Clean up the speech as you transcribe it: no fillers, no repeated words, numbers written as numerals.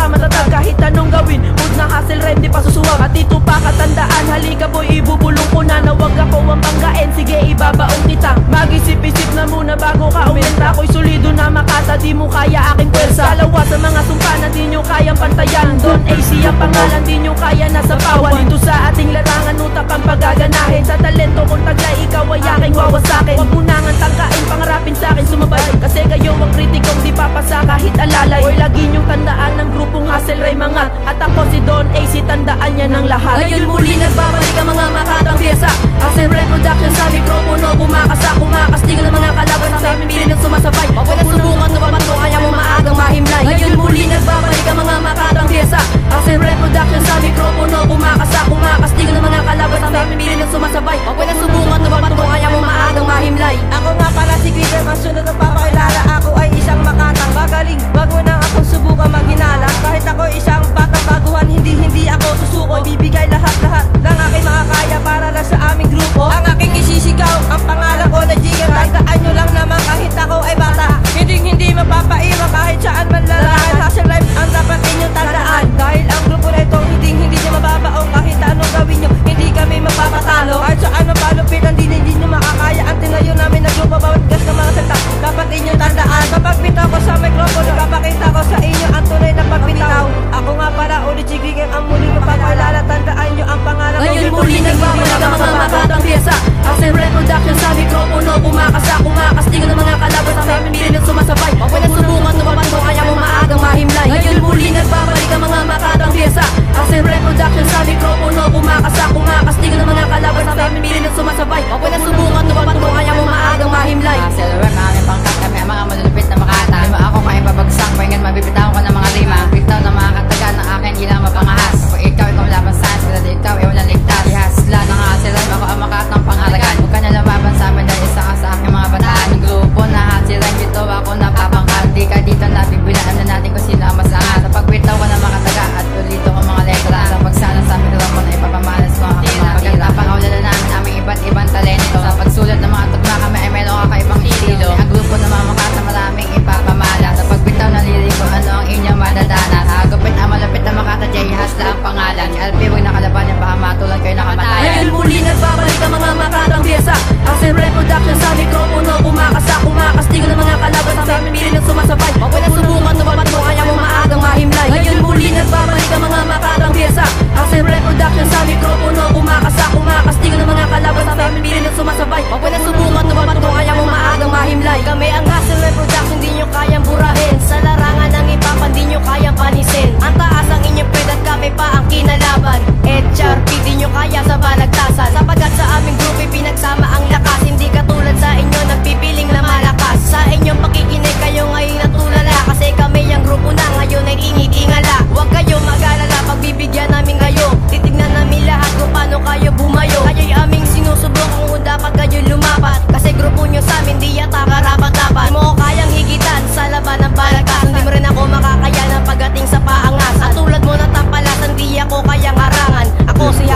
matatag kahit anong gawin. Mood na hustle rem, di pa susuwag. At ito pa katandaan, halika boy, ibubulong ko na. Nawag ako ang panggain, sige ibabaong kita. Mag-isip-isip na muna bago ka umenta. Ako'y solido na makata, di mo kaya aking pwersa. Dalawa sa mga sumpa na di nyo kayang pantayan. Don AC ang pangalan, di nyo kaya nasa bawal. Dito sa ating larangan, utak ang pagaganahin. Sa talento kung taglay, ikaw ay aking wawasakin. Huwag mo nang tangkain, pangarapin sa'kin sumabay. Kasi kayo ang kritikong di papasa kahit alalay. Or lagi nyong tandaan ng grupong Hustle Ray Mangat. At ako si Don AC, tandaan niya ng lahat. Ngayon muli nagbabalik ang mga makatang pyesa. Hustle Ray Production sa mikropono, kumakastig ng mga kalaban sa aming piling at sumasabay. Huwag na subukan na babato, kaya mo maagang mahimlay. Ngayon muli nagbabalik ang mga makatang pyesa. Hustle Ray Production sa mikropono, kumakastig ng mga kalaban sa aming piling at sumasabay. Huwag na subukan na babato, kaya mo maagang mahimlay. Ako nga pala si Glitter, masunod ang papakilala. Ako ay isang makatang magaling, bago nang akong subukan maghinala. Kahit ako isang batang baguhan, hindi ako susuko. Bibigay lahat ng aking makakaya para lang sa aming grupo. Ang aking isisigaw, ang pangalan ko na Jigan. Tandaan nyo lang naman kahit ako ay bata, hindi mapapaiwan kahit saan man lalahan. Hustle life ang dapat inyong tandaan. Dahil ang grupo na ito hindi nyo mababaong. Kahit anong gawin nyo, hindi kami mapapatalo. Kahit saan mapalupitan, hindi nyo makakaya. Ang tinayo namin na grupo, bawat gas ng mga salita dapat inyong tandaan. Kapag bitaw ko sa mikropono, kapakita ko sa inyo ang tunay na pagbitaw. Ako nga pala ulit si Glitter, ang muling mapapalala. Tandaan nyo ang pangalan ko. Ngayon muli nagbabalik ang mga makatang pyesa. Hustle Ray Production sa mikropono, kumakastig ng mga kalaban sa aming piling at sumasabay. Huwag na subukan na babato, kaya mo maagang mahimlay. Ngayon muli nagbabalik ang mga makatang pyesa. Hustle Ray Production sa mikropono, kumakastig ng mga kalaban sa aming piling at sumasabay. Huwag na subukan na babato, kaya mo maagang mahimlay. Hustle Ray, aming pangkat kami ang mga malulupit na makata. Lima ako kaya babagsak, pahingan mabibitawan ko ng mga lima. Bitaw na mga kataga ng akin, ilang mapangahas. Kapag ikaw laban saan, sila di ikaw, walang ligtas. Ihasla ng Hustle Ray, ako ang makatang pangalagan. Huwag ka na lumaban sa amin dahil isa ka sa aking mga bataan. Ang grupo na Hustle Ray, dito ako napapangkat. Di ka dito nabibilaan na natin kung sino ang masangat. Sa pagbitaw ko ng mga kataga at ulito ko mga letra. Sa pagsana sa mikropono na ipapamalas ko ang mga pagkatapang aulala namin aming iba't ibang talento. Sa pagsulat ng mga tugma kami ay mayroong kakaibang estilo. Ang grupo na mga makata maraming ipapamala. Sa pagbitaw ng liriko, ano ang inyong madadanas? Hagupit ang malapit na makata, Jay Hasla ang pangalan. LP, huwag nakalaban yung baka matulan kayo nakamatayan. Ngayon muli nagbabalik ang mga makatang pyesa. Hustle Ray Production sa mikropono, kumakastig ng mga kalaban sa aming piling at sumasabay. Huwag na subukan na babato, kaya mo maagang mahimlay. Ngayon muli nagbabalik ang mga makatang pyesa. Hustle Ray Production sa mikropono, kumakastig ng mga kalaban sa aming piling at sumasabay. Huwag na subukan na babato, kaya mo maagang mahimlay. Kami ang Hustle Ray Production, di nyo kayang burahin. Sa larangan ng ipapan, di nyo kayang panisin. Ang taas ang inyong pwede at kami pa ang kinalaban. HRP, di nyo kaya sa balagtasan. Sapagat sa aming grupo pinagsama ang lakas. Hindi katulad sa inyo nagpipiling na malakas. Sa inyong pakikinig kayo ngayon natulala. Kasi kami ang grupo na ngayon ay initingala. Huwag kayo mag-alala, pagbibigyan namin kayo. Titignan namin lahat kung paano kayo bumayo. Kayo'y aming sinusubukan kung dapat kayo lumapat. Kasi grupo nyo sa amin di yata karapat-dapat. Di mo ko kayang higitan sa laban ng balagtas. Hindi mo rin ako makakaya ng pagdating sa paangas. At tulad mo na tampalasan, di ako kayang harangan. Ako si